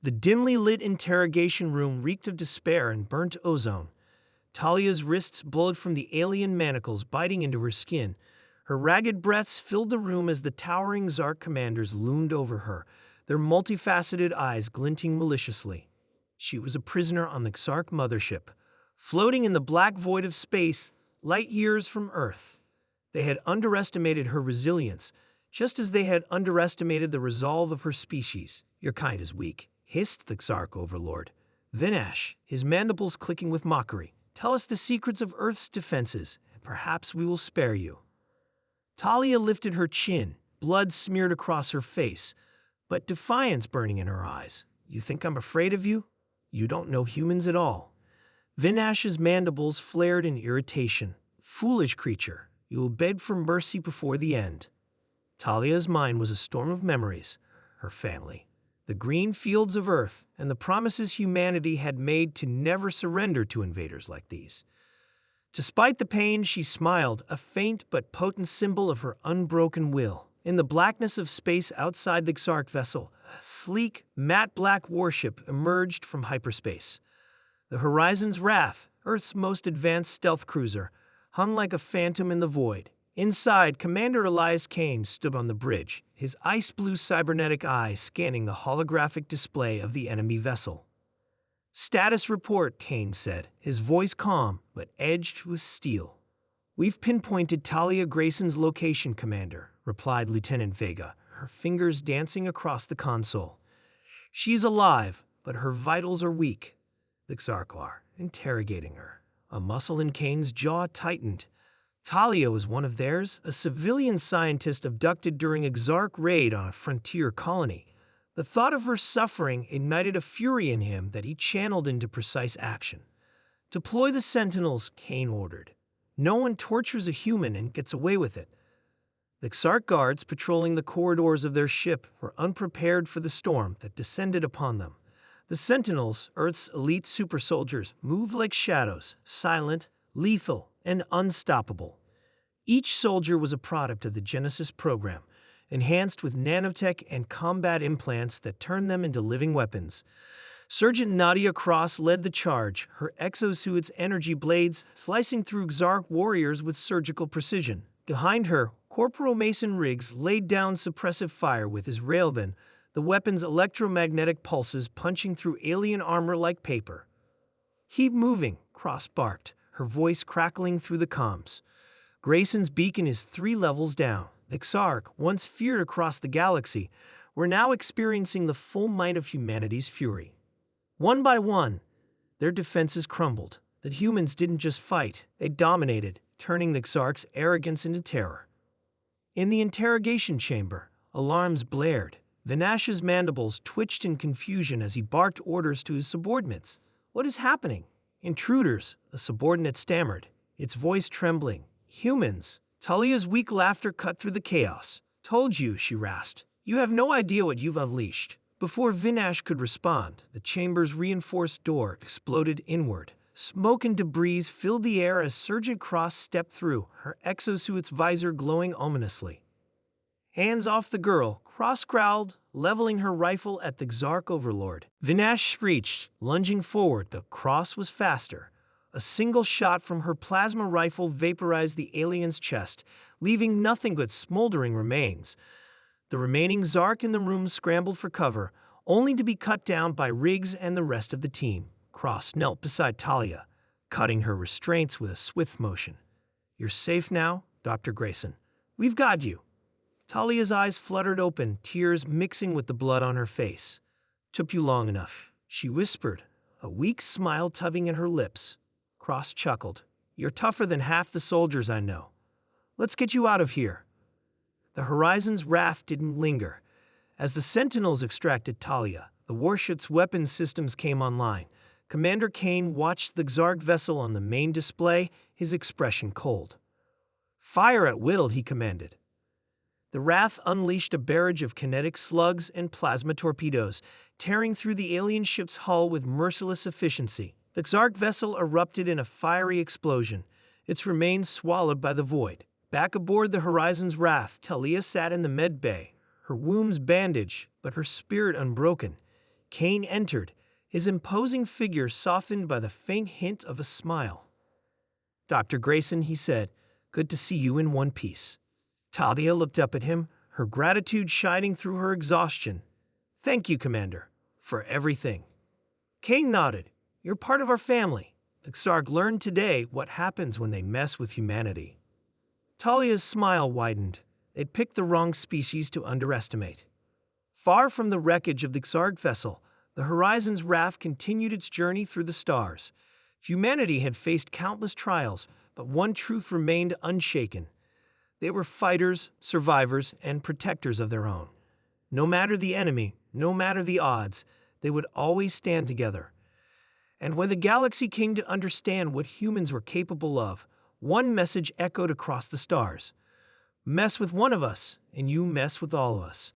The dimly lit interrogation room reeked of despair and burnt ozone. Talia's wrists blowed from the alien manacles biting into her skin. Her ragged breaths filled the room as the towering Zark commanders loomed over her, their multifaceted eyes glinting maliciously. She was a prisoner on the Xark mothership, floating in the black void of space, light years from Earth. They had underestimated her resilience, just as they had underestimated the resolve of her species. "Your kind is weak," hissed the Xark overlord. "Vinash," his mandibles clicking with mockery, "tell us the secrets of Earth's defenses, and perhaps we will spare you." Talia lifted her chin, blood smeared across her face, but defiance burning in her eyes. "You think I'm afraid of you? You don't know humans at all." Vinash's mandibles flared in irritation. "Foolish creature, you will beg for mercy before the end." Talia's mind was a storm of memories. Her family, the green fields of Earth, and the promises humanity had made to never surrender to invaders like these. Despite the pain, she smiled, a faint but potent symbol of her unbroken will. In the blackness of space outside the Xark vessel, a sleek, matte black warship emerged from hyperspace. The Horizon's Wrath, Earth's most advanced stealth cruiser, hung like a phantom in the void. Inside, Commander Elias Kane stood on the bridge, his ice-blue cybernetic eye scanning the holographic display of the enemy vessel. "Status report," Kane said, his voice calm but edged with steel. "We've pinpointed Talia Grayson's location, Commander," replied Lieutenant Vega, her fingers dancing across the console. "She's alive, but her vitals are weak." The Xark are interrogating her. A muscle in Kane's jaw tightened. Talia was one of theirs, a civilian scientist abducted during a Xark raid on a frontier colony. The thought of her suffering ignited a fury in him that he channeled into precise action. "Deploy the Sentinels," Kane ordered. "No one tortures a human and gets away with it." The Xark guards patrolling the corridors of their ship were unprepared for the storm that descended upon them. The Sentinels, Earth's elite super soldiers, moved like shadows, silent, lethal, and unstoppable. Each soldier was a product of the Genesis program, enhanced with nanotech and combat implants that turned them into living weapons. Sergeant Nadia Cross led the charge, her exosuit's energy blades slicing through Xark warriors with surgical precision. Behind her, Corporal Mason Riggs laid down suppressive fire with his railgun, the weapon's electromagnetic pulses punching through alien armor like paper. "Keep moving," Cross barked, her voice crackling through the comms. "Grayson's beacon is 3 levels down." The Xark, once feared across the galaxy, were now experiencing the full might of humanity's fury. One by one, their defenses crumbled. The humans didn't just fight, they dominated, turning the Xark's arrogance into terror. In the interrogation chamber, alarms blared. Vinash's mandibles twitched in confusion as he barked orders to his subordinates. "What is happening?" "Intruders," a subordinate stammered, its voice trembling. "Humans." Talia's weak laughter cut through the chaos. "Told you," she rasped. "You have no idea what you've unleashed." Before Vinash could respond, the chamber's reinforced door exploded inward. Smoke and debris filled the air as Sergeant Cross stepped through, her exosuit's visor glowing ominously. "Hands off the girl," Cross growled, leveling her rifle at the Xark overlord. Vinash screeched, lunging forward, but Cross was faster. A single shot from her plasma rifle vaporized the alien's chest, leaving nothing but smoldering remains. The remaining Xark in the room scrambled for cover, only to be cut down by Riggs and the rest of the team. Cross knelt beside Talia, cutting her restraints with a swift motion. "You're safe now, Dr. Grayson. We've got you." Talia's eyes fluttered open, tears mixing with the blood on her face. "Took you long enough," she whispered, a weak smile tugging at her lips. Cross chuckled. "You're tougher than half the soldiers I know. Let's get you out of here." The Horizon's Wrath didn't linger. As the Sentinels extracted Talia, the warship's weapons systems came online. Commander Kane watched the Xark vessel on the main display, his expression cold. "Fire at will," he commanded. The Wrath unleashed a barrage of kinetic slugs and plasma torpedoes, tearing through the alien ship's hull with merciless efficiency. The Xark vessel erupted in a fiery explosion, its remains swallowed by the void. Back aboard the Horizon's Wrath, Talia sat in the med bay, her wounds bandaged, but her spirit unbroken. Kane entered, his imposing figure softened by the faint hint of a smile. "Dr. Grayson," he said, "good to see you in one piece." Talia looked up at him, her gratitude shining through her exhaustion. "Thank you, Commander, for everything." Kane nodded. "You're part of our family. The Xarg learned today what happens when they mess with humanity." Talia's smile widened. They'd picked the wrong species to underestimate. Far from the wreckage of the Xarg vessel, the Horizon's raft continued its journey through the stars. Humanity had faced countless trials, but one truth remained unshaken. They were fighters, survivors, and protectors of their own. No matter the enemy, no matter the odds, they would always stand together. And when the galaxy came to understand what humans were capable of, one message echoed across the stars. Mess with one of us, and you mess with all of us.